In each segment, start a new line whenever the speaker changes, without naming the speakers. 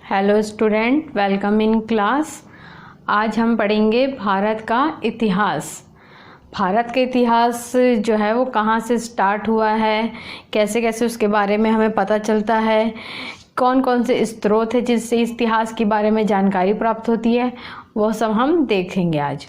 Hello student, welcome in class. आज हम पढ़ेंगे भारत का इतिहास। भारत का इतिहास जो है वो कहाँ से स्टार्ट हुआ है, कैसे कैसे उसके बारे में हमें पता चलता है, कौन कौन से स्रोत है जिससे इस इतिहास के बारे में जानकारी प्राप्त होती है, वो सब हम देखेंगे आज।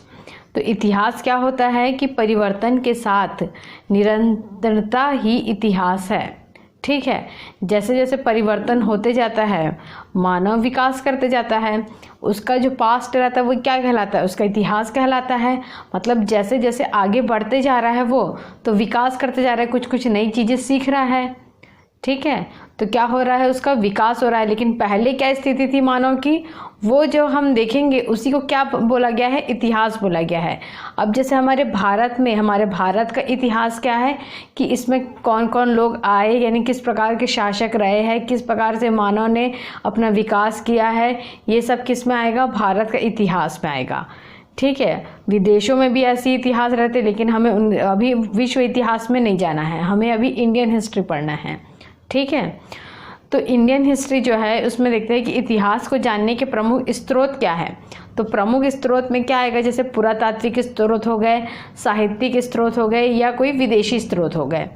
तो इतिहास क्या होता है कि परिवर्तन के साथ निरंतरता ही इतिहास है। ठीक है, जैसे जैसे परिवर्तन होते जाता है, मानव विकास करते जाता है, उसका जो पास्ट रहता है वो क्या कहलाता है, उसका इतिहास कहलाता है। मतलब जैसे जैसे आगे बढ़ते जा रहा है वो तो विकास करते जा रहा है, कुछ कुछ नई चीज़ें सीख रहा है। ठीक है, तो क्या हो रहा है, उसका विकास हो रहा है। लेकिन पहले क्या स्थिति थी मानव की, वो जो हम देखेंगे उसी को क्या बोला गया है, इतिहास बोला गया है। अब जैसे हमारे भारत का इतिहास क्या है कि इसमें कौन कौन लोग आए, यानी किस प्रकार के शासक रहे हैं, किस प्रकार से मानव ने अपना विकास किया है, ये सब किस में आएगा, भारत का इतिहास में आएगा। ठीक है, विदेशों में भी ऐसे इतिहास रहते, लेकिन हमें अभी विश्व इतिहास में नहीं जाना है, हमें अभी इंडियन हिस्ट्री पढ़ना है। ठीक है, तो इंडियन हिस्ट्री जो है उसमें देखते हैं कि इतिहास को जानने के प्रमुख स्रोत क्या है। तो प्रमुख स्रोत में क्या आएगा, जैसे पुरातात्विक स्रोत हो गए, साहित्यिक स्रोत हो गए, या कोई विदेशी स्रोत हो गए।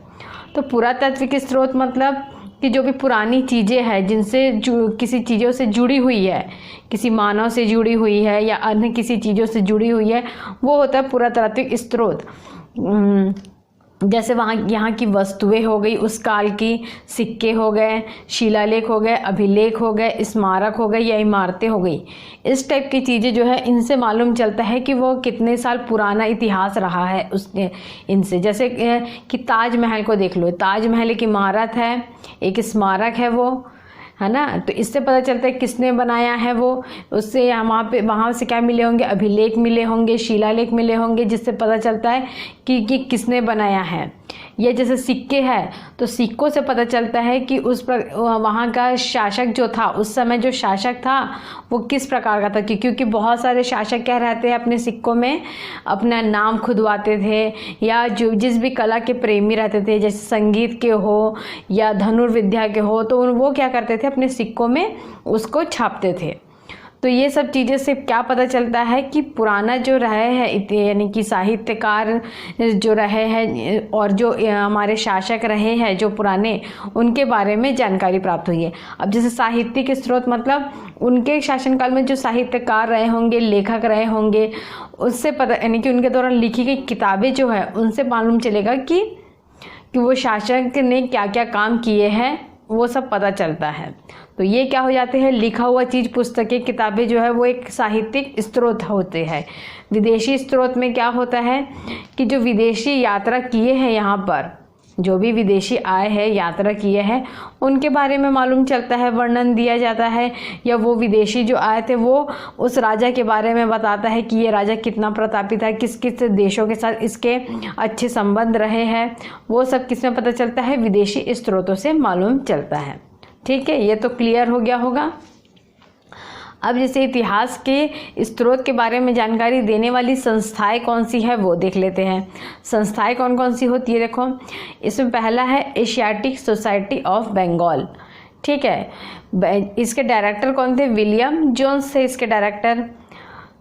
तो पुरातात्विक स्रोत मतलब कि जो भी पुरानी चीज़ें हैं जिनसे किसी चीज़ों से जुड़ी हुई है, किसी मानव से जुड़ी हुई है या अन्य किसी चीज़ों से जुड़ी हुई है, वो होता है पुरातात्विक स्रोत। जैसे यहाँ की वस्तुएं हो गई, उस काल की सिक्के हो गए, शिलालेख हो गए, अभिलेख हो गए, स्मारक हो गए या इमारतें हो गई। इस टाइप की चीज़ें जो है इनसे मालूम चलता है कि वो कितने साल पुराना इतिहास रहा है उसने इनसे। जैसे कि ताजमहल को देख लो, ताजमहल एक इमारत है, एक स्मारक है वो, है ना। तो इससे पता चलता है किसने बनाया है वो, उससे वहाँ से क्या मिले होंगे, अभिलेख मिले होंगे, शिलालेख मिले होंगे, जिससे पता चलता है कि किसने बनाया है। ये जैसे सिक्के हैं तो सिक्कों से पता चलता है कि वहाँ का शासक जो था, उस समय जो शासक था वो किस प्रकार का था। क्योंकि बहुत सारे शासक क्या रहते हैं, अपने सिक्कों में अपना नाम खुदवाते थे, या जो जिस भी कला के प्रेमी रहते थे, जैसे संगीत के हो या धनुर्विद्या के हो, तो वो क्या करते थे, अपने सिक्कों में उसको छापते थे। तो ये सब चीज़ें से क्या पता चलता है कि पुराना जो रहे हैं, यानी कि साहित्यकार जो रहे हैं और जो हमारे शासक रहे हैं जो पुराने, उनके बारे में जानकारी प्राप्त हुई है। अब जैसे साहित्यिक स्रोत मतलब उनके शासनकाल में जो साहित्यकार रहे होंगे, लेखक रहे होंगे, उससे पता, यानी कि उनके दौरान लिखी गई किताबें जो है उनसे मालूम चलेगा कि वो शासक ने क्या क्या काम किए हैं, वो सब पता चलता है। तो ये क्या हो जाते हैं, लिखा हुआ चीज़, पुस्तकें, किताबें जो है वो एक साहित्यिक स्रोत होते हैं। विदेशी स्रोत में क्या होता है कि जो विदेशी यात्रा किए हैं, यहाँ पर जो भी विदेशी आए हैं, यात्रा किए हैं, उनके बारे में मालूम चलता है, वर्णन दिया जाता है। या वो विदेशी जो आए थे वो उस राजा के बारे में बताता है कि ये राजा कितना प्रतापी था, किस किस देशों के साथ इसके अच्छे संबंध रहे हैं, वो सब किसमें पता चलता है, विदेशी स्रोतों से मालूम चलता है। ठीक है, ये तो क्लियर हो गया होगा। अब जैसे इतिहास के स्रोत के बारे में जानकारी देने वाली संस्थाएं कौन सी है वो देख लेते हैं। संस्थाएं कौन कौन सी होती है, देखो इसमें पहला है एशियाटिक सोसाइटी ऑफ बंगाल। ठीक है, इसके डायरेक्टर कौन थे, विलियम जोन्स थे इसके डायरेक्टर।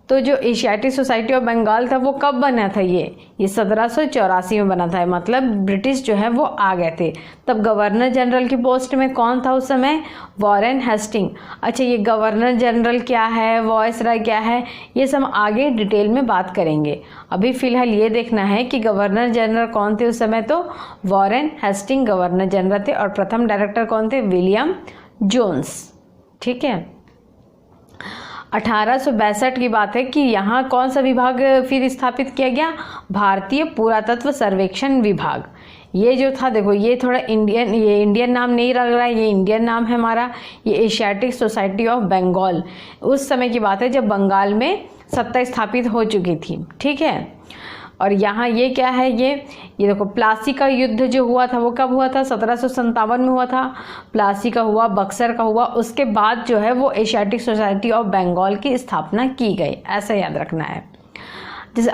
तो जो एशियाटिक सोसाइटी ऑफ बंगाल था वो कब बना था, ये 1784 में बना था। मतलब ब्रिटिश जो है वो आ गए थे। तब गवर्नर जनरल की पोस्ट में कौन था उस समय, वॉरेन हेस्टिंग। अच्छा, ये गवर्नर जनरल क्या है, वॉइसरॉय क्या है, ये सब आगे डिटेल में बात करेंगे। अभी फ़िलहाल ये देखना है कि गवर्नर जनरल कौन थे उस समय। तो वॉरेन हेस्टिंग गवर्नर जनरल थे और प्रथम डायरेक्टर कौन थे, विलियम जोन्स। ठीक है, 1862 की बात है कि यहाँ कौन सा विभाग फिर स्थापित किया गया, भारतीय पुरातत्व सर्वेक्षण विभाग। ये जो था, देखो ये थोड़ा ये इंडियन नाम नहीं लग रहा है, ये इंडियन नाम है हमारा। ये एशियाटिक सोसाइटी ऑफ बंगाल उस समय की बात है जब बंगाल में सत्ता स्थापित हो चुकी थी। ठीक है, और यहाँ ये क्या है, ये देखो प्लासी का युद्ध जो हुआ था वो कब हुआ था, 1757 में हुआ था। प्लासी का हुआ, बक्सर का हुआ, उसके बाद जो है वो एशियाटिक सोसाइटी ऑफ बंगाल की स्थापना की गई, ऐसा याद रखना है। जैसे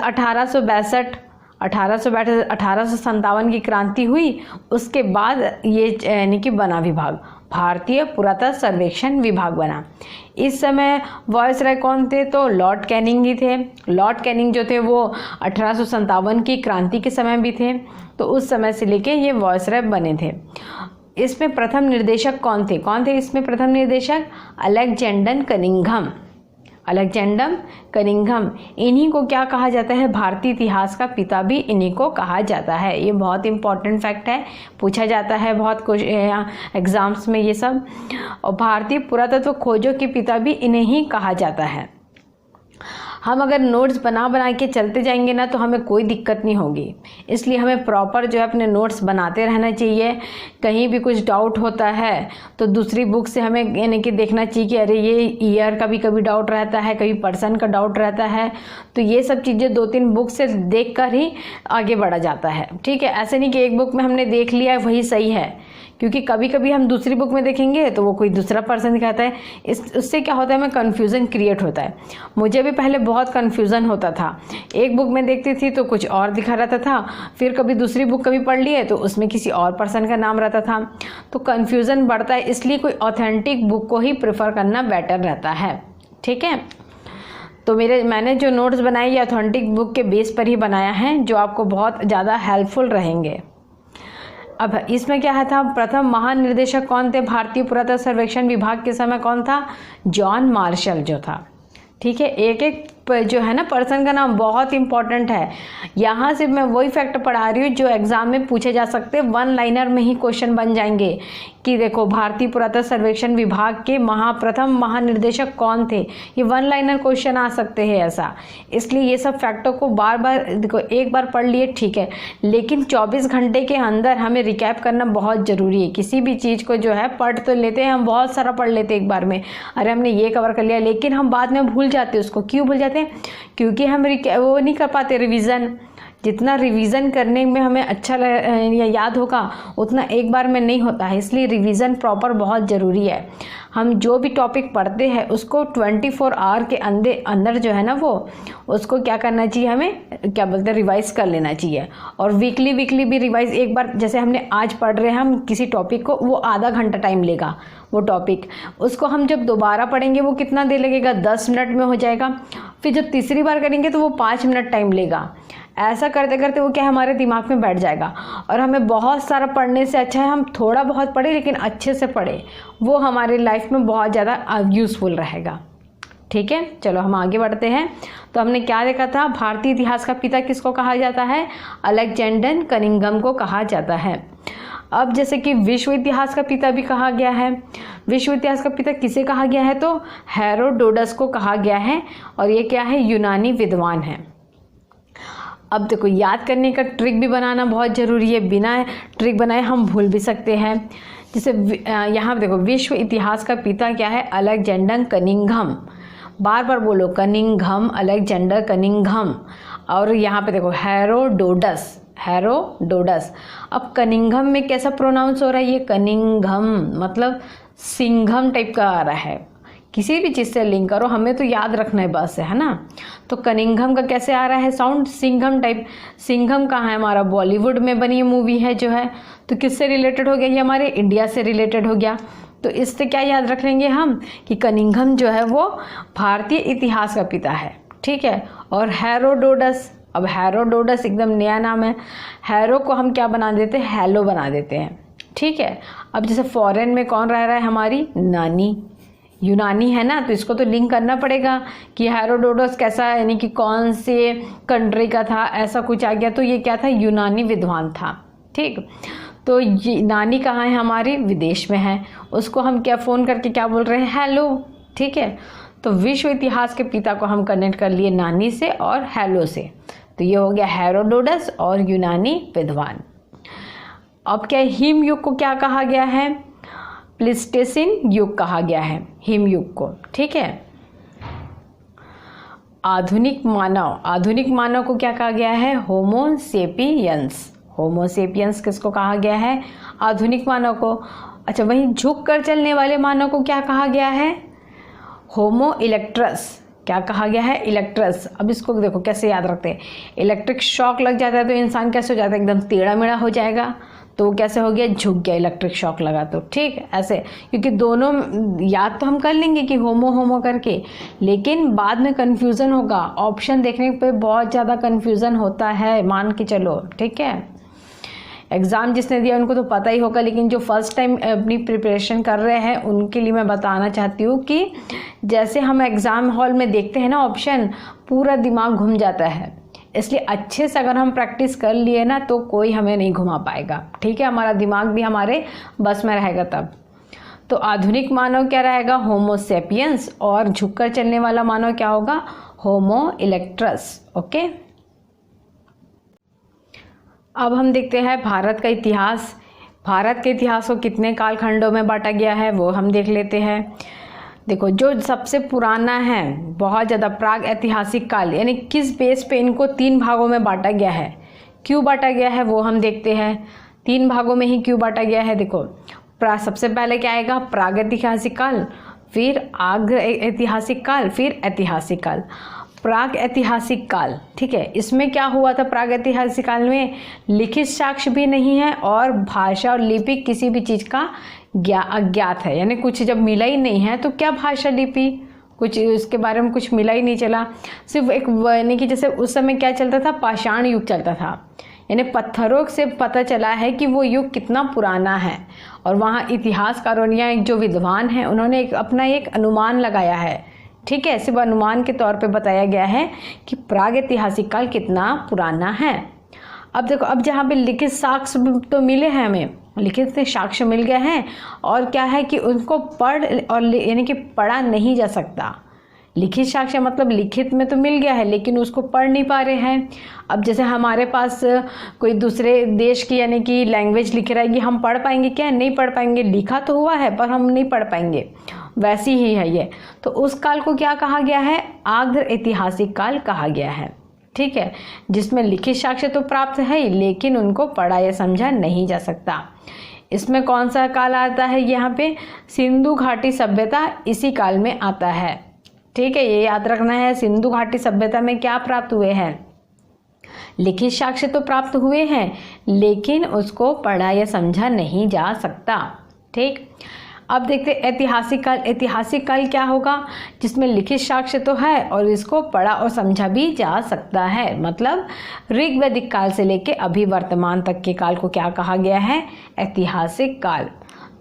1857 की क्रांति हुई, उसके बाद ये यानी कि बना विभाग भारतीय पुरातत्व सर्वेक्षण विभाग बना। इस समय वायसराय कौन थे? तो लॉर्ड कैनिंग ही थे। लॉर्ड कैनिंग जो थे वो 1857 की क्रांति के समय भी थे, तो उस समय से लेके ये वायसराय बने थे। इसमें प्रथम निर्देशक कौन थे इसमें प्रथम निर्देशक? Alexander Cunningham. अलेक्जेंडर कनिंघम, इन्हीं को क्या कहा जाता है? भारतीय इतिहास का पिता भी इन्हीं को कहा जाता है। ये बहुत इंपॉर्टेंट फैक्ट है, पूछा जाता है बहुत कुछ एग्जाम्स में ये सब। और भारतीय पुरातत्व खोजों के पिता भी इन्हें ही कहा जाता है। हम अगर नोट्स बना के चलते जाएंगे ना तो हमें कोई दिक्कत नहीं होगी, इसलिए हमें प्रॉपर जो है अपने नोट्स बनाते रहना चाहिए। कहीं भी कुछ डाउट होता है तो दूसरी बुक से हमें यानी कि देखना चाहिए कि अरे ये ईयर का भी कभी डाउट रहता है, कभी पर्सन का डाउट रहता है, तो ये सब चीज़ें 2-3 बुक से देख कर ही आगे बढ़ा जाता है। ठीक है, ऐसे नहीं कि एक बुक में हमने देख लिया वही सही है, क्योंकि कभी कभी हम दूसरी बुक में देखेंगे तो वो कोई दूसरा पर्सन कहता है, उससे क्या होता है, हमें कन्फ्यूज़न क्रिएट होता है। मुझे भी पहले बहुत कन्फ्यूज़न होता था, एक बुक में देखती थी तो कुछ और दिखा रहता था, फिर कभी दूसरी बुक कभी पढ़ लिए तो उसमें किसी और पर्सन का नाम रहता था, तो कन्फ्यूज़न बढ़ता है। इसलिए कोई ऑथेंटिक बुक को ही प्रेफर करना बेटर रहता है। ठीक है, तो मैंने जो नोट्स बनाए ये ऑथेंटिक बुक के बेस पर ही बनाया है, जो आपको बहुत ज़्यादा हेल्पफुल रहेंगे। अब इसमें क्या है था, प्रथम महानिर्देशक कौन थे भारतीय पुरातत्व सर्वेक्षण विभाग के समय? कौन था? जॉन मार्शल जो था। ठीक है, एक एक जो है ना पर्सन का नाम बहुत इंपॉर्टेंट है। यहाँ से मैं वही फैक्ट पढ़ा रही हूँ जो एग्जाम में पूछे जा सकते, 1 लाइनर में ही क्वेश्चन बन जाएंगे कि देखो भारतीय पुरातत्व सर्वेक्षण विभाग के प्रथम महानिर्देशक कौन थे। ये 1 लाइनर क्वेश्चन आ सकते हैं ऐसा, इसलिए ये सब फैक्टों को बार बार देखो, एक बार पढ़ लिए ठीक है, लेकिन 24 घंटे के अंदर हमें रिकैप करना बहुत ज़रूरी है। किसी भी चीज़ को जो है पढ़ तो लेते हैं हम, बहुत सारा पढ़ लेते हैं एक बार में, अरे हमने ये कवर कर लिया, लेकिन हम बाद में भूल जाते हैं उसको। क्यों भूल जाते हैं? क्योंकि हम वो नहीं कर पाते रिवीजन। जितना रिवीजन करने में हमें अच्छा या याद होगा उतना एक बार में नहीं होता है, इसलिए रिवीजन प्रॉपर बहुत ज़रूरी है। हम जो भी टॉपिक पढ़ते हैं उसको 24 आवर के अंदर जो है ना वो उसको क्या करना चाहिए, हमें क्या बोलते हैं, रिवाइज कर लेना चाहिए। और वीकली भी रिवाइज, एक बार जैसे हमने आज पढ़ रहे हैं हम किसी टॉपिक को, वो आधा घंटा टाइम लेगा वो टॉपिक, उसको हम जब दोबारा पढ़ेंगे वो कितना देर लगेगा, 10 मिनट में हो जाएगा। फिर जब तीसरी बार करेंगे तो वो 5 मिनट टाइम लेगा। ऐसा करते करते वो क्या हमारे दिमाग में बैठ जाएगा। और हमें बहुत सारा पढ़ने से अच्छा है हम थोड़ा बहुत पढ़े लेकिन अच्छे से पढ़े, वो हमारे लाइफ में बहुत ज़्यादा यूज़फुल रहेगा। ठीक है, चलो हम आगे बढ़ते हैं। तो हमने क्या देखा था, भारतीय इतिहास का पिता किसको कहा जाता है? अलेक्जेंडर कनिंघम को कहा जाता है। अब जैसे कि विश्व इतिहास का पिता भी कहा गया है, विश्व इतिहास का पिता किसे कहा गया है? तो हेरोडोटस को कहा गया है, और ये क्या है, यूनानी विद्वान है। अब देखो, याद करने का ट्रिक भी बनाना बहुत ज़रूरी है, बिना ट्रिक बनाए हम भूल भी सकते हैं। जैसे यहाँ देखो, विश्व इतिहास का पिता क्या है? Alexander Cunningham. बार बार बोलो, कनिंघम, अलेक्जेंडर कनिंघम। और यहाँ पे देखो हेरोडोटस, हेरोडोटस। अब कनिंघम में कैसा प्रोनाउंस हो रहा है? ये कनिंघम मतलब सिंघम टाइप का आ रहा है। किसी भी चीज़ से लिंक करो, हमें तो याद रखना है बस, है ना। तो कनिंघम का कैसे आ रहा है साउंड? सिंघम टाइप। सिंघम कहाँ है? हमारा बॉलीवुड में बनी मूवी है जो है, तो किससे रिलेटेड हो गया? ये हमारे इंडिया से रिलेटेड हो गया। तो इससे क्या याद रख लेंगे हम कि कनिंघम जो है वो भारतीय इतिहास का पिता है। ठीक है, और हेरोडोटस, अब हेरोडोटस एकदम नया नाम है, हैरो को हम क्या बना देते हैं? हेलो बना देते हैं। ठीक है, अब जैसे फॉरेन में कौन रह रहा है? हमारी नानी, यूनानी है ना, तो इसको तो लिंक करना पड़ेगा कि हेरोडोटस कैसा, यानी कि कौन से कंट्री का था, ऐसा कुछ आ गया। तो ये क्या था? यूनानी विद्वान था। ठीक, तो ये नानी कहाँ है? हमारी विदेश में है, उसको हम क्या फ़ोन करके क्या बोल रहे हैं? हेलो। ठीक है, तो विश्व इतिहास के पिता को हम कनेक्ट कर लिए नानी से और हेलो से, तो ये हो गया हेरोडोटस और यूनानी विद्वान। अब क्या, हिम युग को क्या कहा गया है? प्लीस्टोसीन युग कहा गया है हिम युग को। ठीक है, आधुनिक मानव को क्या कहा गया है? होमो सेपियंस। होमो सेपियंस किसको कहा गया है? आधुनिक मानव को। अच्छा, वहीं झुक कर चलने वाले मानव को क्या कहा गया है? होमो इलेक्ट्रस। क्या कहा गया है? इलेक्ट्रस। अब इसको देखो कैसे याद रखते हैं, इलेक्ट्रिक शॉक लग जाता है तो इंसान कैसे हो जाता है? एकदम टेढ़ा मेढ़ा हो जाएगा। तो वो कैसे हो गया, झुक गया, इलेक्ट्रिक शॉक लगा तो, ठीक ऐसे, क्योंकि दोनों याद तो हम कर लेंगे कि होमो होमो करके, लेकिन बाद में कन्फ्यूज़न होगा, ऑप्शन देखने पे बहुत ज़्यादा कन्फ्यूज़न होता है, मान के चलो, ठीक है। एग्ज़ाम जिसने दिया उनको तो पता ही होगा, लेकिन जो फर्स्ट टाइम अपनी प्रिपरेशन कर रहे हैं उनके लिए मैं बताना चाहती हूँ कि जैसे हम एग्ज़ाम हॉल में देखते हैं ना ऑप्शन, पूरा दिमाग घूम जाता है, इसलिए अच्छे से अगर हम प्रैक्टिस कर लिए ना तो कोई हमें नहीं घुमा पाएगा, ठीक है, हमारा दिमाग भी हमारे बस में रहेगा तब। तो आधुनिक मानव क्या रहेगा, होमो सेपियंस, और झुककर चलने वाला मानव क्या होगा, होमो इलेक्ट्रस। ओके, अब हम देखते हैं भारत का इतिहास। भारत के इतिहास को कितने कालखंडों में बांटा गया है वो हम देख लेते हैं। देखो, जो सबसे पुराना है, बहुत ज़्यादा प्राग ऐतिहासिक काल, यानी किस बेस पे इनको 3 भागों में बांटा गया है, क्यों बांटा गया है वो हम देखते हैं। 3 भागों में ही क्यों बांटा गया है, देखो सबसे पहले क्या आएगा, प्राग ऐतिहासिक काल, फिर आग्र ऐतिहासिक काल, फिर ऐतिहासिक काल। प्राग ऐतिहासिक काल, ठीक है, इसमें क्या हुआ था, प्राग ऐतिहासिक काल में लिखित साक्ष्य भी नहीं है और भाषा और लिपि किसी भी चीज़ का अज्ञात है, यानी कुछ जब मिला ही नहीं है तो क्या भाषा लिपि, कुछ उसके बारे में कुछ मिला ही नहीं चला, सिर्फ एक, यानी कि जैसे उस समय क्या चलता था, पाषाण युग चलता था, यानी पत्थरों से पता चला है कि वो युग कितना पुराना है, और वहाँ इतिहासकारों या जो विद्वान हैं उन्होंने अपना एक अनुमान लगाया है, ठीक है, सिर्फ अनुमान के तौर पे बताया गया है कि प्राग ऐतिहासिक काल कितना पुराना है। अब देखो, अब जहाँ पे लिखित साक्ष्य तो मिले हैं, हमें लिखित साक्ष्य मिल गए हैं, और क्या है कि उनको पढ़ और यानी कि पढ़ा नहीं जा सकता। लिखित साक्ष्य मतलब लिखित में तो मिल गया है लेकिन उसको पढ़ नहीं पा रहे हैं। अब जैसे हमारे पास कोई दूसरे देश की यानी कि लैंग्वेज लिख रहेगी, हम पढ़ पाएंगे क्या, नहीं पढ़ पाएंगे, लिखा तो हुआ है पर हम नहीं पढ़ पाएंगे, वैसी ही है ये। तो उस काल को क्या कहा गया है, आग्र ऐतिहासिक काल कहा गया है, ठीक है, जिसमें लिखित साक्ष्य तो प्राप्त है लेकिन उनको पढ़ा या समझा नहीं जा सकता। इसमें कौन सा काल आता है, यहाँ पे सिंधु घाटी सभ्यता इसी काल में आता है, ठीक है, ये याद रखना है। सिंधु घाटी सभ्यता में क्या प्राप्त हुए हैं, लिखित साक्ष्य तो प्राप्त हुए हैं लेकिन उसको पढ़ा या समझा नहीं जा सकता, ठीक। अब देखते ऐतिहासिक काल। ऐतिहासिक काल क्या होगा, जिसमें लिखित साक्ष्य तो है और इसको पढ़ा और समझा भी जा सकता है, मतलब ऋग्वैदिक काल से लेके अभी वर्तमान तक के काल को क्या कहा गया है, ऐतिहासिक काल।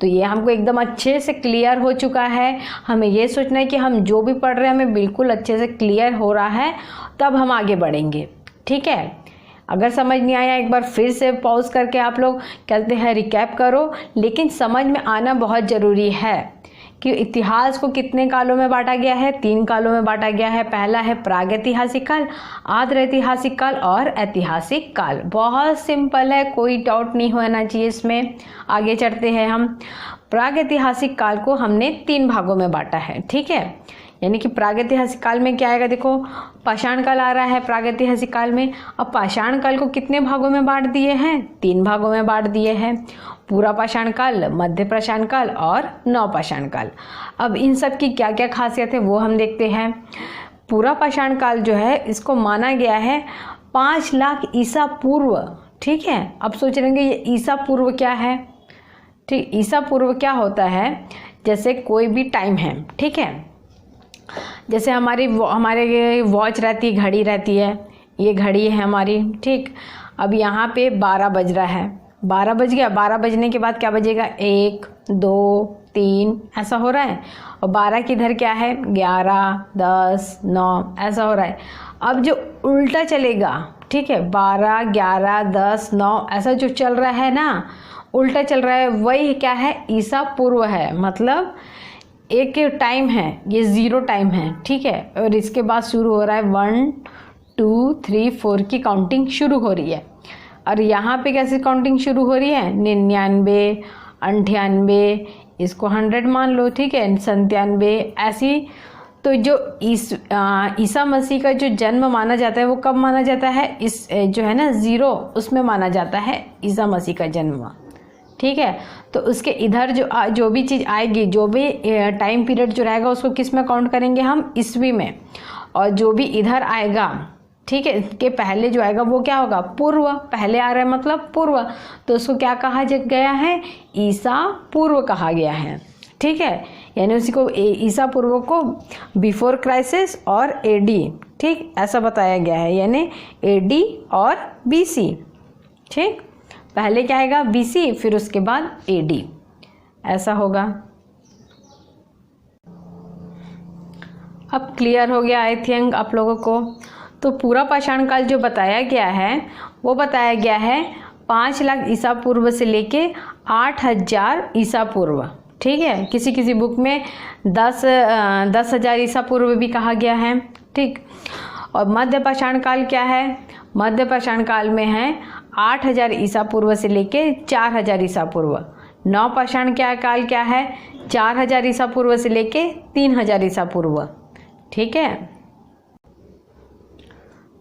तो ये हमको एकदम अच्छे से क्लियर हो चुका है। हमें ये सोचना है कि हम जो भी पढ़ रहे हैं हमें बिल्कुल अच्छे से क्लियर हो रहा है, तब हम आगे बढ़ेंगे, ठीक है। अगर समझ नहीं आया एक बार फिर से पॉज करके आप लोग कहते हैं रिकैप करो, लेकिन समझ में आना बहुत ज़रूरी है कि इतिहास को कितने कालों में बांटा गया है, 3 कालों में बांटा गया है। पहला है प्रागैतिहासिक काल, आद्र ऐतिहासिक काल और ऐतिहासिक काल। बहुत सिंपल है, कोई डाउट नहीं होना चाहिए इसमें। आगे चढ़ते हैं हम। प्रागैतिहासिक काल को हमने 3 भागों में बांटा है, ठीक है, यानी कि प्रागैतिहासिक काल में क्या आएगा, देखो पाषाण काल आ रहा है प्रागैतिहासिक काल में। अब पाषाण काल को कितने भागों में बांट दिए हैं, 3 भागों में बांट दिए हैं, पूरा पाषाण काल, मध्य पाषाण काल और नवपाषाण काल। अब इन सब की क्या क्या खासियत है वो हम देखते हैं। पूरा पाषाण काल जो है इसको माना गया है 5 लाख ईसा पूर्व, ठीक है। अब सोच रहे हैं ये ईसा पूर्व क्या है, ठीक, ईसा पूर्व क्या होता है, जैसे कोई भी टाइम है, ठीक है, जैसे हमारे वॉच रहती है, घड़ी रहती है, ये घड़ी है हमारी, ठीक। अब यहाँ पे 12 बज रहा है, 12 बज गया, 12 बजने के बाद क्या बजेगा, 1 2 3 ऐसा हो रहा है, और 12 की इधर क्या है, 11 10 9 ऐसा हो रहा है। अब जो उल्टा चलेगा, ठीक है, 12 11 10 9 ऐसा जो चल रहा है ना, उल्टा चल रहा है, वही क्या है, ईसा पूर्व है, मतलब एक टाइम है, ये 0 टाइम है, ठीक है, और इसके बाद शुरू हो रहा है 1 2 3 4 की काउंटिंग शुरू हो रही है। और यहाँ पे कैसे काउंटिंग शुरू हो रही है, 99 98, इसको 100 मान लो, ठीक है, 97 ऐसी। तो जो ईसा मसीह का जो जन्म माना जाता है वो कब माना जाता है, इस जो है ना 0 उसमें माना जाता है ईसा मसीह का जन्म, ठीक है। तो उसके इधर जो भी चीज़ आएगी, जो भी टाइम पीरियड जो रहेगा उसको किस में काउंट करेंगे हम, ईस्वी में, और जो भी इधर आएगा ठीक है, के पहले जो आएगा वो क्या होगा, पूर्व। पहले आ रहा है मतलब पूर्व, तो उसको क्या कहा गया है, ईसा पूर्व कहा गया है। ठीक है, यानी उसी को ईसा पूर्व को बिफोर क्राइसिस और एडी, ठीक, ऐसा बताया गया है, यानी एडी और बीसी। ठीक, पहले क्या आएगा, बीसी, फिर उसके बाद एडी, ऐसा होगा। अब क्लियर हो गया आई थिंक आप लोगों को। तो पूरा पाषाण काल जो बताया गया है वो बताया गया है 5 लाख ईसा पूर्व से लेके 8,000 ईसा पूर्व। ठीक है, किसी किसी बुक में 10,000 ईसा पूर्व भी कहा गया है। ठीक, और मध्य पाषाण काल क्या है, मध्य पाषाण काल में है 8,000 ईसा पूर्व से लेके 4,000 ईसा पूर्व। नव पाषाण काल क्या है, 4,000 ईसा पूर्व से लेके 3,000 ईसा पूर्व। ठीक है,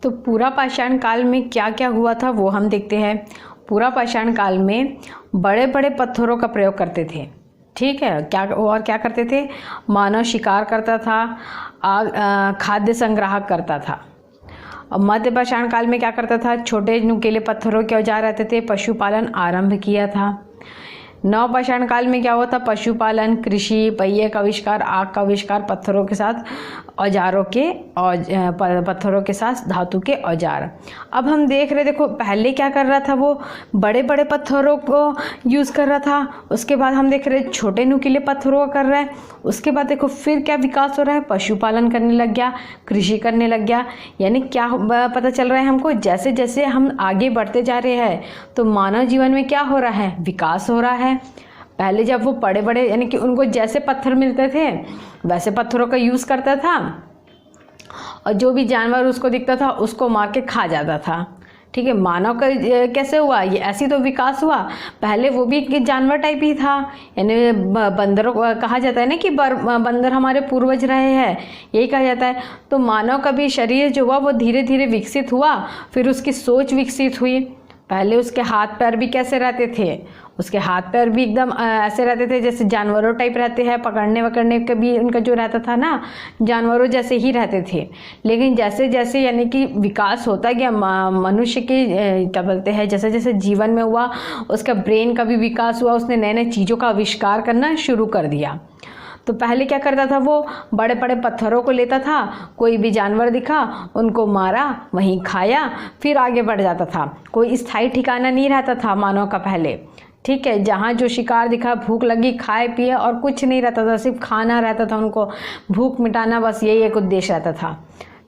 तो पूरा पाषाण काल में क्या क्या हुआ था वो हम देखते हैं। पूरा पाषाण काल में बड़े बड़े पत्थरों का प्रयोग करते थे। ठीक है, क्या और क्या करते थे, मानव शिकार करता था, खाद्य संग्रह करता था। और मध्य पाषाण काल में क्या करता था, छोटे नुकीले पत्थरों के औजार रहते थे, पशुपालन आरंभ किया था। नव पाषाण काल में क्या हुआ था, पशुपालन, कृषि, पहिए का आविष्कार, आग का आविष्कार, पत्थरों के साथ औजारों के पत्थरों के साथ धातु के औजार। अब हम देख रहे, देखो पहले क्या कर रहा था, वो बड़े बड़े पत्थरों को यूज़ कर रहा था, उसके बाद हम देख रहे छोटे नुकीले पत्थरों का कर रहा है, उसके बाद देखो फिर क्या विकास हो रहा है, पशुपालन करने लग गया, कृषि करने लग गया। यानी क्या पता चल रहा है हमको, जैसे जैसे हम आगे बढ़ते जा रहे हैं तो मानव जीवन में क्या हो रहा है, विकास हो रहा है। पहले जब वो बड़े बड़े यानी कि उनको जैसे पत्थर मिलते थे वैसे पत्थरों का यूज़ करता था, और जो भी जानवर उसको दिखता था उसको मार के खा जाता था। ठीक है, मानव का कैसे हुआ, ये ऐसी तो विकास हुआ। पहले वो भी एक जानवर टाइप ही था, यानी बंदरों कहा जाता है ना कि बंदर हमारे पूर्वज रहे हैं, यही कहा जाता है। तो मानव का भी शरीर जो हुआ वो धीरे धीरे विकसित हुआ, फिर उसकी सोच विकसित हुई। पहले उसके हाथ पैर भी कैसे रहते थे, उसके हाथ पैर भी एकदम ऐसे रहते थे जैसे जानवरों टाइप रहते हैं, पकड़ने वकड़ने का भी उनका जो रहता था ना, जानवरों जैसे ही रहते थे। लेकिन जैसे जैसे यानी कि विकास होता गया मनुष्य के क्या बोलते हैं, जैसे जैसे जीवन में हुआ, उसका ब्रेन का भी विकास हुआ, उसने नए नए चीज़ों का आविष्कार करना शुरू कर दिया। तो पहले क्या करता था, वो बड़े बड़े पत्थरों को लेता था, कोई भी जानवर दिखा उनको मारा, वहीं खाया, फिर आगे बढ़ जाता था। कोई स्थायी ठिकाना नहीं रहता था मानव का पहले। ठीक है, जहाँ जो शिकार दिखा, भूख लगी, खाए पिए, और कुछ नहीं रहता था, सिर्फ खाना रहता था, उनको भूख मिटाना, बस यही एक उद्देश्य रहता था।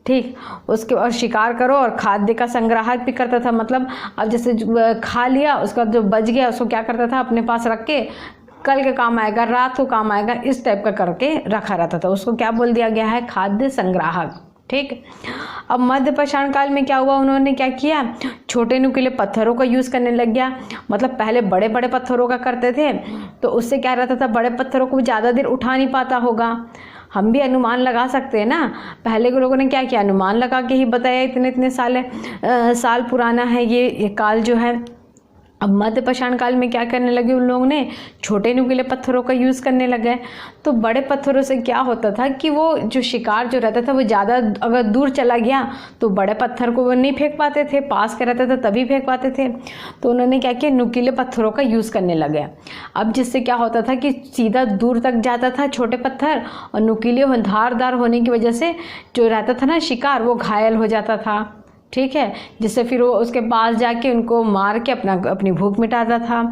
ठीक, उसके और शिकार करो और खाद्य का संग्रह भी करता था। मतलब अब जैसे खा लिया, उसका जो बच गया उसको क्या करता था, अपने पास रख के कल के काम आएगा, रात को काम आएगा, इस टाइप का करके रखा रहता था। उसको क्या बोल दिया गया है, खाद्य संग्राहक। ठीक, अब मध्य पाषाण काल में क्या हुआ, उन्होंने क्या किया, छोटे नुकीले पत्थरों का यूज़ करने लग गया। मतलब पहले बड़े बड़े पत्थरों का करते थे, तो उससे क्या रहता था, बड़े पत्थरों को ज़्यादा देर उठा नहीं पाता होगा। हम भी अनुमान लगा सकते हैं ना, पहले के लोगों ने क्या किया, अनुमान लगा के ही बताया, इतने इतने साल पुराना है ये काल जो है। अब मध्य पाषाण काल में क्या करने लगे, उन लोगों ने छोटे नुकीले पत्थरों का यूज़ करने लगे। तो बड़े पत्थरों से क्या होता था कि वो जो शिकार जो रहता था वो ज़्यादा अगर दूर चला गया तो बड़े पत्थर को वो नहीं फेंक पाते थे, पास के रहता था तभी फेंक पाते थे। तो उन्होंने क्या किया, नुकीले पत्थरों का यूज़ करने लगे। अब जिससे क्या होता था कि सीधा दूर तक जाता था छोटे पत्थर, और नुकीले धारदार होने की वजह से जो रहता था ना शिकार, वो घायल हो जाता था। ठीक है, जिससे फिर वो उसके पास जाके उनको मार के अपनी भूख मिटाता था।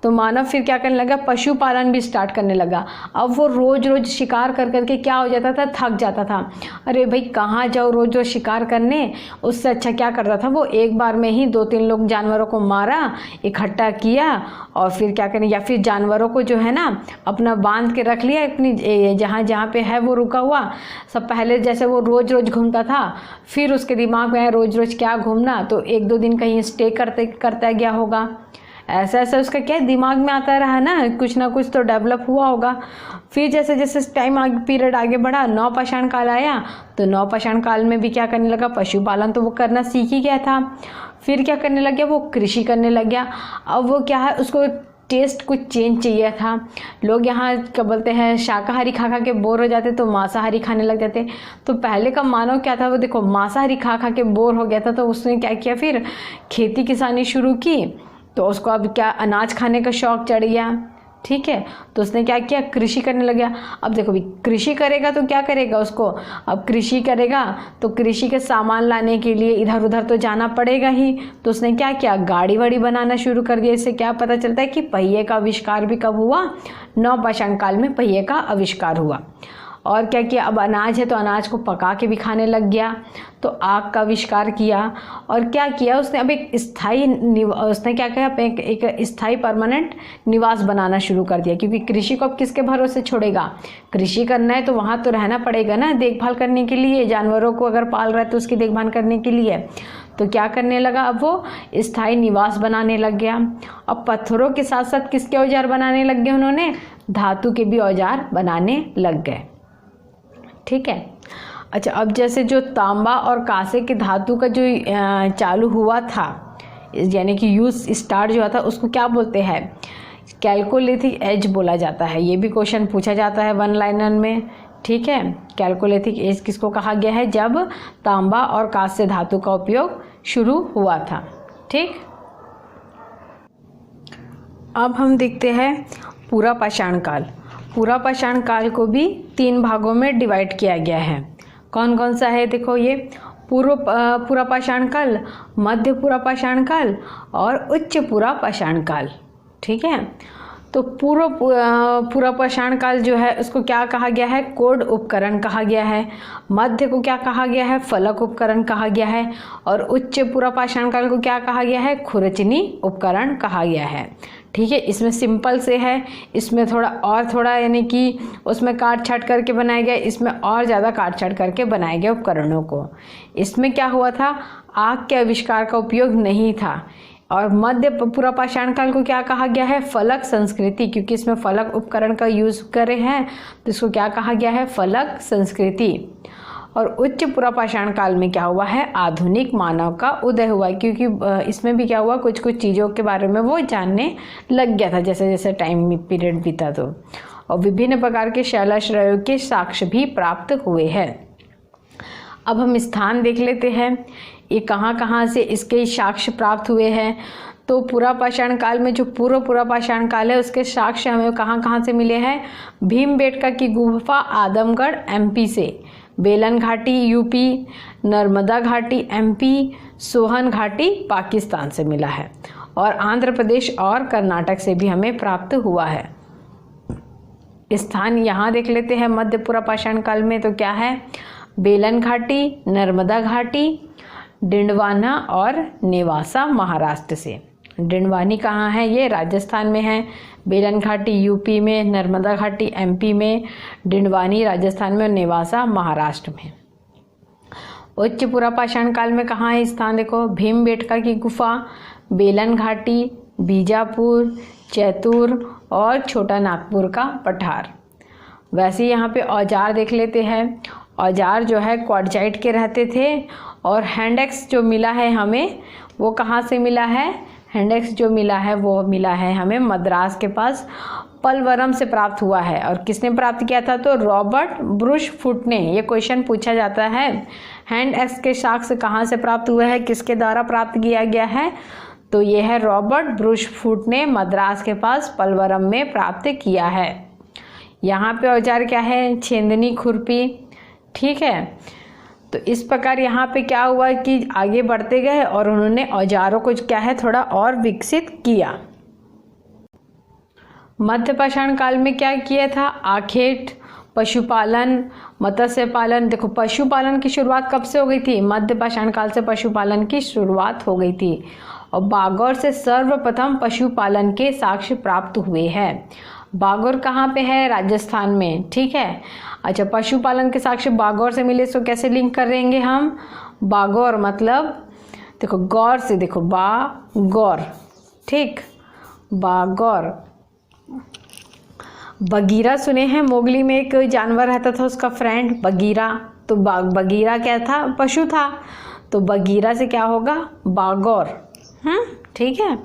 तो मानव फिर क्या करने लगा, पशुपालन भी स्टार्ट करने लगा। अब वो रोज़ रोज़ शिकार कर करके क्या हो जाता था, थक जाता था। अरे भाई कहाँ जाओ रोज़ रोज़ शिकार करने, उससे अच्छा क्या करता था, वो एक बार में ही 2-3 लोग जानवरों को मारा, इकट्ठा किया, और फिर क्या करें, या फिर जानवरों को जो है ना अपना बांध के रख लिया, अपनी जहाँ जहाँ पे है वो रुका हुआ। सब पहले जैसे वो रोज़ रोज़ घूमता था, फिर उसके दिमाग में रोज़ रोज़ क्या घूमना, तो 1-2 दिन कहीं स्टे करता गया होगा। ऐसा ऐसा उसका क्या दिमाग में आता रहा ना, कुछ ना कुछ तो डेवलप हुआ होगा। फिर जैसे जैसे टाइम पीरियड आगे बढ़ा, नव पाषाण काल आया, तो नव पाषाण काल में भी क्या करने लगा, पशुपालन तो वो करना सीख ही गया था। फिर क्या करने लग गया, वो कृषि करने लग गया। अब वो क्या है, उसको टेस्ट कुछ चेंज चाहिए था। लोग यहाँ क्या बोलते हैं, शाकाहारी खा खा के बोर हो जाते तो मांसाहारी खाने लग जाते। तो पहले का मानव क्या था, वो देखो मांसाहारी खा खा के बोर हो गया था, तो उसने क्या किया, फिर खेती किसानी शुरू की। तो उसको अब क्या अनाज खाने का शौक चढ़ गया, ठीक है। तो उसने क्या किया, कृषि करने लग गया। अब देखो भी कृषि करेगा तो क्या करेगा उसको, अब कृषि करेगा तो कृषि के सामान लाने के लिए इधर उधर तो जाना पड़ेगा ही। तो उसने क्या किया, गाड़ी वाड़ी बनाना शुरू कर दिया। इससे क्या पता चलता है कि पहिए का आविष्कार भी कब हुआ, नवपाषाण काल में पहिए का आविष्कार हुआ। और क्या किया, अब अनाज है तो अनाज को पका के भी खाने लग गया, तो आग का आविष्कार किया। और क्या किया उसने, अब एक उसने क्या किया, एक स्थायी परमानेंट निवास बनाना शुरू कर दिया। क्योंकि कृषि को अब किसके भरोसे छोड़ेगा, कृषि करना है तो वहाँ तो रहना पड़ेगा ना, देखभाल करने के लिए। जानवरों को अगर पाल रहा है तो उसकी देखभाल करने के लिए। तो क्या करने लगा, अब वो स्थायी निवास बनाने लग गया। अब पत्थरों के साथ साथ किसके औजार बनाने लग गए उन्होंने, धातु के भी औजार बनाने लग गए, ठीक है। अच्छा, अब जैसे जो तांबा और कांसे की धातु का जो चालू हुआ था, यानी कि यूज स्टार्ट जो हुआ था, उसको क्या बोलते हैं, कैल्कोलिथिक एज बोला जाता है। ये भी क्वेश्चन पूछा जाता है वन लाइनर में, ठीक है। कैल्कोलिथिक एज किसको कहा गया है, जब तांबा और कांस्य धातु का उपयोग शुरू हुआ था, ठीक। अब हम देखते हैं पूरा पाषाण काल। पूरा पाषाण काल को भी 3 भागों में डिवाइड किया गया है। कौन कौन सा है, देखो ये पूरा पाषाण काल, मध्य पूरा पाषाण काल और उच्च पूरा पाषाण काल, ठीक है। तो पूरा पाषाण काल जो है उसको क्या कहा गया है, कोड उपकरण कहा गया है। मध्य को क्या कहा गया है, फलक उपकरण कहा गया है। और उच्च पूरा पाषाण काल को क्या कहा गया है, खुरचनी उपकरण कहा गया है, ठीक है। इसमें सिंपल से है, इसमें थोड़ा यानी कि उसमें काट छाट करके बनाया गया, इसमें और ज़्यादा काट छाट करके बनाए गए उपकरणों को। इसमें क्या हुआ था, आग के आविष्कार का उपयोग नहीं था। और मध्य पूरा पाषाण काल को क्या कहा गया है, फलक संस्कृति, क्योंकि इसमें फलक उपकरण का यूज करे हैं तो इसको क्या कहा गया है, फलक संस्कृति। और उच्च पूरा पाषाण काल में क्या हुआ है, आधुनिक मानव का उदय हुआ, क्योंकि इसमें भी क्या हुआ, कुछ कुछ चीज़ों के बारे में वो जानने लग गया था जैसे जैसे टाइम पीरियड बीता। तो और विभिन्न प्रकार के शैलाश्रयों के साक्ष्य भी प्राप्त हुए हैं। अब हम स्थान देख लेते हैं, ये कहाँ से इसके साक्ष्य प्राप्त हुए हैं। तो पूरा पाषाण काल में जो पूरा पाषाण काल है उसके साक्ष्य हमें कहाँ से मिले हैं, भीमबेटका की गुफा आदमगढ़ एमपी से, बेलन घाटी यूपी, नर्मदा घाटी एमपी, सोहन घाटी पाकिस्तान से मिला है। और आंध्र प्रदेश और कर्नाटक से भी हमें प्राप्त हुआ है। स्थान यहाँ देख लेते हैं मध्य पूरा पाषाण काल में, तो क्या है, बेलन घाटी, नर्मदा घाटी, डिंडवाना और नेवासा महाराष्ट्र से। डिंडवानी कहाँ है, ये राजस्थान में है। बेलन घाटी यूपी में, नर्मदा घाटी एमपी में, डिंडवानी राजस्थान में और नेवासा महाराष्ट्र में। उच्च पूरा पाषाण काल में कहाँ है स्थान, देखो भीमबेटका की गुफा, बेलन घाटी, बीजापुर, चैतूर और छोटा नागपुर का पठार। वैसे यहाँ पे औजार देख लेते हैं। औजार जो है क्वार्टजाइट के रहते थे। और हैंडेक्स जो मिला है हमें वो कहाँ से मिला है, हैंडेक्स जो मिला है वो मिला है हमें मद्रास के पास पलवरम से प्राप्त हुआ है। और किसने प्राप्त किया था, तो रॉबर्ट ब्रूस फुट ने। ये क्वेश्चन पूछा जाता है, हैंड एक्स के साक्ष्य कहाँ से प्राप्त हुआ है, किसके द्वारा प्राप्त किया गया है, तो ये है रॉबर्ट ब्रूस फुट ने मद्रास के पास पलवरम में प्राप्त किया है। यहाँ पे औजार क्या है, छेदनी खुरपी, ठीक है। तो इस प्रकार यहाँ पे क्या हुआ कि आगे बढ़ते गए और उन्होंने औजारों को क्या है थोड़ा और विकसित किया। मध्य पाषाण काल में क्या किया था, आखेट, पशुपालन, मत्स्य पालन। देखो पशुपालन की शुरुआत कब से हो गई थी, मध्य पाषाण काल से पशुपालन की शुरुआत हो गई थी। और बागौर से सर्वप्रथम पशुपालन के साक्ष्य प्राप्त हुए हैं। बागौर कहाँ पे है, राजस्थान में, ठीक है। अच्छा, पशुपालन के साक्ष्य बागौर से मिले, तो कैसे लिंक करेंगे हम, बागौर मतलब देखो गौर से, देखो बागौर, ठीक, बागौर। बगीरा सुने हैं, मोगली में एक जानवर रहता था उसका फ्रेंड बगीरा, तो बगीरा क्या था, पशु था, तो बगीरा से क्या होगा, बागौर, ठीक है।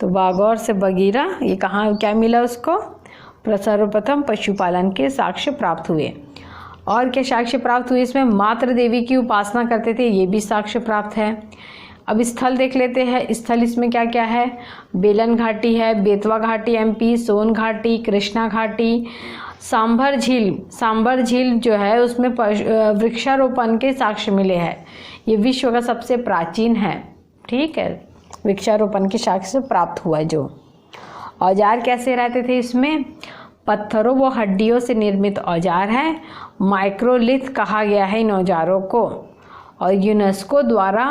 तो बागौर से बगीरा, ये कहाँ क्या मिला उसको? सर्वप्रथम पशुपालन के साक्ष्य प्राप्त हुए। और क्या साक्ष्य प्राप्त हुए? इसमें मातृ देवी की उपासना करते थे, ये भी साक्ष्य प्राप्त है। अब स्थल देख लेते हैं। स्थल इसमें क्या क्या है? बेलन घाटी है, बेतवा घाटी एमपी, सोन घाटी, कृष्णा घाटी, सांभर झील। सांभर झील जो है उसमें वृक्षारोपण के साक्ष्य मिले हैं। ये विश्व का सबसे प्राचीन है, ठीक है, वृक्षारोपण के साक्ष्य प्राप्त हुआ है। जो औजार कैसे रहते थे इसमें? पत्थरों व हड्डियों से निर्मित औजार है। माइक्रोलिथ कहा गया है इन औजारों को। और यूनेस्को द्वारा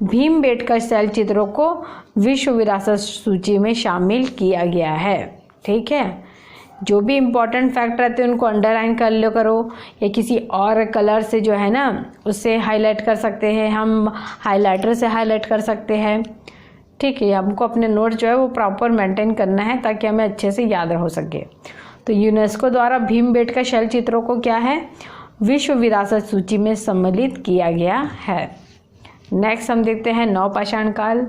भीमबेटका शैल चित्रों को विश्व विरासत सूची में शामिल किया गया है, ठीक है। जो भी इम्पोर्टेंट फैक्ट रहते हैं उनको अंडरलाइन कर लो करो, या किसी और कलर से जो है ना उससे हाईलाइट कर सकते हैं, हम हाइलाइटर से हाईलाइट कर सकते हैं, ठीक है। हमको अपने नोट जो है वो प्रॉपर मेंटेन करना है ताकि हमें अच्छे से याद रह सके। तो यूनेस्को द्वारा भीमबेटका शैल चित्रों को क्या है? विश्व विरासत सूची में सम्मिलित किया गया है। नेक्स्ट हम देखते हैं नवपाषाण काल।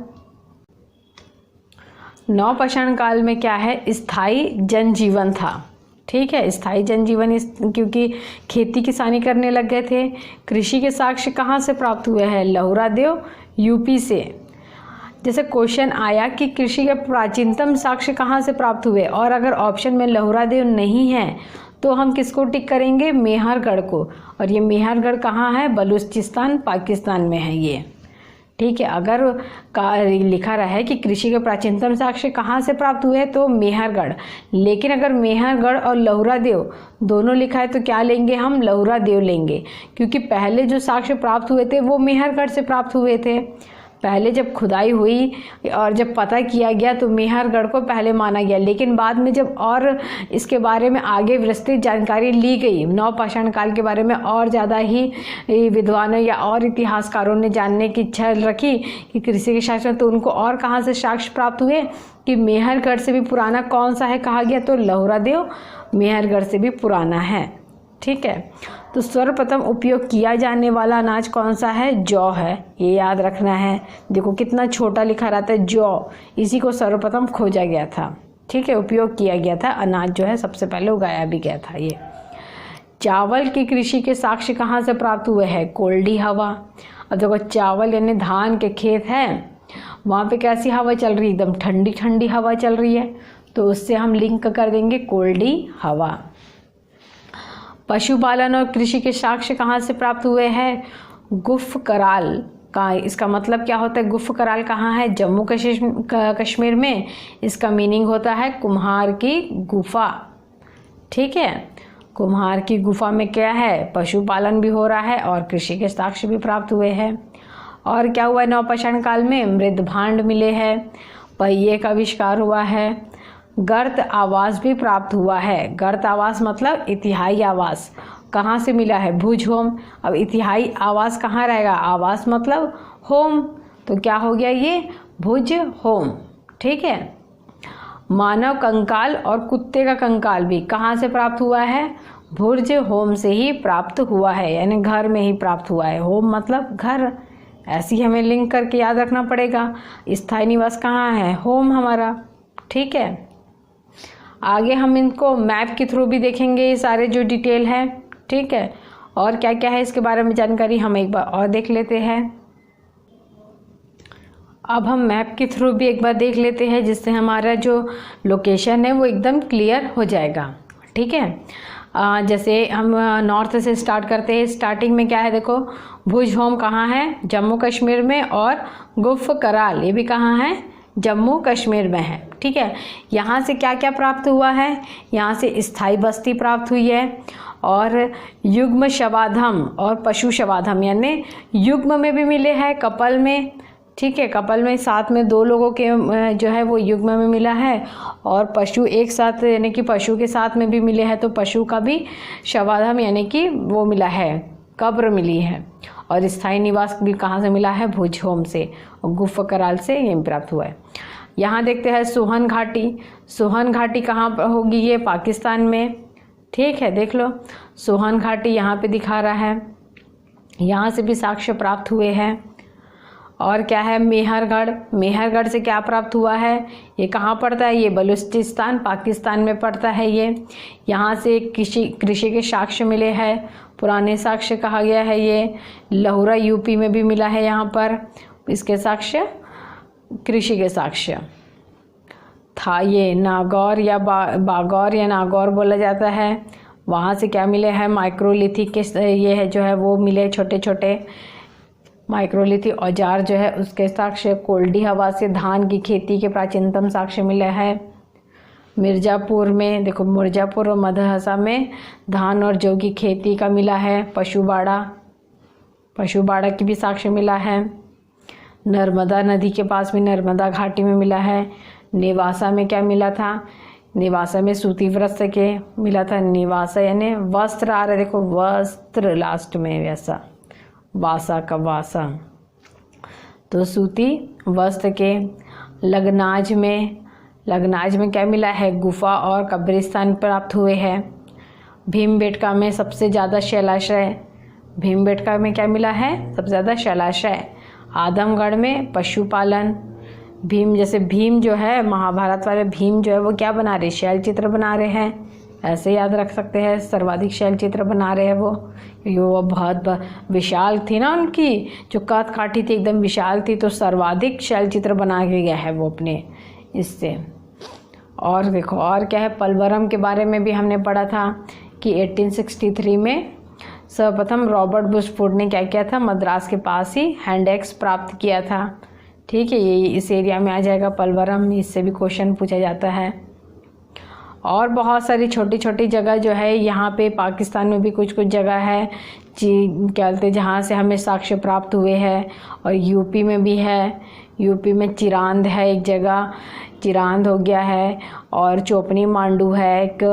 नवपाषाण काल में क्या है? स्थायी जनजीवन था, ठीक है। स्थायी जनजीवन क्योंकि खेती किसानी करने लग गए थे। कृषि के साक्ष्य कहाँ से प्राप्त हुए हैं? लहुरा देव यूपी से। जैसे क्वेश्चन आया कि कृषि के प्राचीनतम साक्ष्य कहाँ से प्राप्त हुए, और अगर ऑप्शन में लहुरा देव नहीं है तो हम किसको टिक करेंगे? मेहरगढ़ को। और ये मेहरगढ़ कहाँ है? बलूचिस्तान पाकिस्तान में है ये, ठीक है। अगर लिखा रहा है कि कृषि के प्राचीनतम साक्ष्य कहाँ से प्राप्त हुए तो मेहरगढ़, लेकिन अगर मेहरगढ़ और लहुरा देव दोनों लिखा है तो क्या लेंगे हम? लहुरा देव लेंगे, क्योंकि पहले जो साक्ष्य प्राप्त हुए थे वो मेहरगढ़ से प्राप्त हुए थे। पहले जब खुदाई हुई और जब पता किया गया तो मेहरगढ़ को पहले माना गया, लेकिन बाद में जब और इसके बारे में आगे विस्तृत जानकारी ली गई, नवपाषाण काल के बारे में और ज़्यादा ही विद्वानों या और इतिहासकारों ने जानने की इच्छा रखी कि कृषि के साक्ष्य, तो उनको और कहाँ से साक्ष्य प्राप्त हुए कि मेहरगढ़ से भी पुराना कौन सा है कहा गया? तो लहुरा देव मेहरगढ़ से भी पुराना है, ठीक है। तो सर्वप्रथम उपयोग किया जाने वाला अनाज कौन सा है? जौ है, ये याद रखना है। देखो कितना छोटा लिखा रहता है जौ, इसी को सर्वप्रथम खोजा गया था, ठीक है, उपयोग किया गया था। अनाज जो है सबसे पहले उगाया भी गया था ये। चावल की कृषि के साक्ष्य कहाँ से प्राप्त हुए हैं? कोल्डी हवा। अब देखो चावल यानी धान के खेत हैं, वहाँ पे कैसी हवा चल रही है? एकदम ठंडी ठंडी हवा चल रही है, तो उससे हम लिंक कर देंगे कोल्डी हवा। पशुपालन और कृषि के साक्ष्य कहाँ से प्राप्त हुए हैं? गुफ कराल का। इसका मतलब क्या होता है? गुफ कराल कहाँ है? जम्मू कश्मीर में। इसका मीनिंग होता है कुम्हार की गुफा, ठीक है। कुम्हार की गुफा में क्या है? पशुपालन भी हो रहा है और कृषि के साक्ष्य भी प्राप्त हुए हैं। और क्या हुआ है नवपाषाण काल में? मृद भांड मिले हैं, पहिए का आविष्कार हुआ है, गर्त आवास भी प्राप्त हुआ है। गर्त आवास मतलब इतिहाई आवास कहाँ से मिला है? भुज होम। अब इतिहाई आवास कहाँ रहेगा? आवास मतलब होम, तो क्या हो गया ये? भुज होम, ठीक है। मानव कंकाल और कुत्ते का कंकाल भी कहाँ से प्राप्त हुआ है? भुज होम से ही प्राप्त हुआ है, यानी घर में ही प्राप्त हुआ है। होम मतलब घर, ऐसी हमें लिंक करके याद रखना पड़ेगा। स्थायी निवास कहाँ है? होम हमारा, ठीक है। आगे हम इनको मैप के थ्रू भी देखेंगे, ये सारे जो डिटेल है, ठीक है। और क्या क्या है इसके बारे में जानकारी हम एक बार और देख लेते हैं। अब हम मैप के थ्रू भी एक बार देख लेते हैं, जिससे हमारा जो लोकेशन है वो एकदम क्लियर हो जाएगा, ठीक है। जैसे हम नॉर्थ से स्टार्ट करते हैं। स्टार्टिंग में क्या है? देखो भुज होम कहाँ है? जम्मू कश्मीर में। और गुफ कराल ये भी कहाँ है? जम्मू कश्मीर में है, ठीक है। यहाँ से क्या क्या प्राप्त हुआ है? यहाँ से स्थायी बस्ती प्राप्त हुई है, और युग्म शवाधम और पशु शवाधम, यानी युग्म में भी मिले हैं, कपल में, ठीक है। कपल में साथ में दो लोगों के जो है वो युग्म में मिला है, और पशु एक साथ यानी कि पशु के साथ में भी मिले हैं, तो पशु का भी शवाधम यानी कि वो मिला है, कब्र मिली है। और स्थायी निवास भी कहाँ से मिला है? भुज होम से, और गुफ कराल से ये प्राप्त हुआ है। यहाँ देखते हैं सोहन घाटी। सोहन घाटी कहाँ पर होगी? ये पाकिस्तान में, ठीक है। देख लो सोहन घाटी यहाँ पे दिखा रहा है, यहाँ से भी साक्ष्य प्राप्त हुए हैं। और क्या है मेहरगढ़, मेहरगढ़ से क्या प्राप्त हुआ है, ये कहाँ पड़ता है, ये बलूचिस्तान पाकिस्तान में पड़ता है ये। यहाँ से कृषि के साक्ष्य मिले हैं, पुराने साक्ष्य कहा गया है ये। लहुरा यूपी में भी मिला है यहाँ पर, इसके साक्ष्य कृषि के साक्ष्य था। ये नागौर या बागौर या नागौर बोला जाता है, वहाँ से क्या मिले हैं, माइक्रोलिथिक के ये है जो है वो मिले, छोटे छोटे माइक्रोलिथिक औजार जो है उसके साक्ष्य। कोल्डी हवा से धान की खेती के प्राचीनतम साक्ष्य मिले हैं। मिर्ज़ापुर में देखो, मिर्ज़ापुर और मदहसा में धान और जौ की खेती का मिला है। पशुबाड़ा की भी साक्ष्य मिला है। नर्मदा नदी के पास में नर्मदा घाटी में मिला है। नेवासा में क्या मिला था, नेवासा में सूती वस्त्र के मिला था। नेवासा यानी वस्त्र आ रहा है, देखो वस्त्र लास्ट में वैसा, वासा का वासा, तो सूती वस्त्र के। लगनाज में क्या मिला है, गुफा और कब्रिस्तान प्राप्त हुए हैं। भीमबेटका में सबसे ज़्यादा शैलाशय, भीमबेटका में क्या मिला है, सबसे ज़्यादा शैलाशय। आदमगढ़ में पशुपालन। भीम, जैसे भीम जो है महाभारत वाले भीम जो है वो क्या बना रहे, शैल चित्र बना रहे हैं, ऐसे याद रख सकते हैं, सर्वाधिक शैल चित्र बना रहे हैं वो, क्योंकि वो बहुत विशाल थी ना, उनकी जो कद काठी थी एकदम विशाल थी, तो सर्वाधिक शैल चित्र बना के गया है वो अपने इससे। और देखो और क्या है, पलवरम के बारे में भी हमने पढ़ा था कि 1863 में सर्वप्रथम रॉबर्ट बुशफोर्ड ने क्या किया था, मद्रास के पास ही हैंड एक्स प्राप्त किया था। ठीक है, ये इस एरिया में आ जाएगा पलवरम, इससे भी क्वेश्चन पूछा जाता है। और बहुत सारी छोटी छोटी जगह जो है यहाँ पे पाकिस्तान में भी कुछ कुछ जगह है क्या बोलते जहाँ से हमें साक्ष्य प्राप्त हुए हैं। और यूपी में भी है, यूपी में चिरांद है एक जगह, चिरांद हो गया है। और चोपनी मांडू है एक,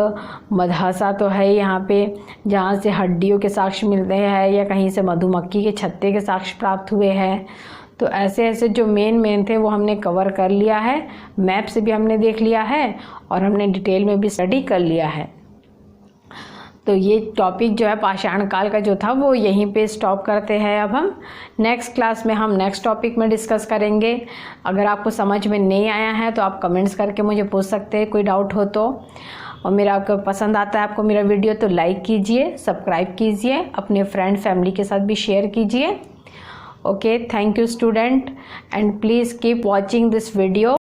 मदहसा तो है यहाँ पे जहाँ से हड्डियों के साक्ष्य मिलते हैं, या कहीं से मधुमक्खी के छत्ते के साक्ष्य प्राप्त हुए हैं। तो ऐसे ऐसे जो मेन थे वो हमने कवर कर लिया है, मैप से भी हमने देख लिया है और हमने डिटेल में भी स्टडी कर लिया है। तो ये टॉपिक जो है पाषाण काल का जो था वो यहीं पे स्टॉप करते हैं। अब हम नेक्स्ट क्लास में हम नेक्स्ट टॉपिक में डिस्कस करेंगे। अगर आपको समझ में नहीं आया है तो आप कमेंट्स करके मुझे पूछ सकते हैं, कोई डाउट हो तो। और मेरा आपको पसंद आता है आपको मेरा वीडियो तो लाइक कीजिए, सब्सक्राइब कीजिए, अपने फ्रेंड फैमिली के साथ भी शेयर कीजिए। Okay, thank you student, and please keep watching this video.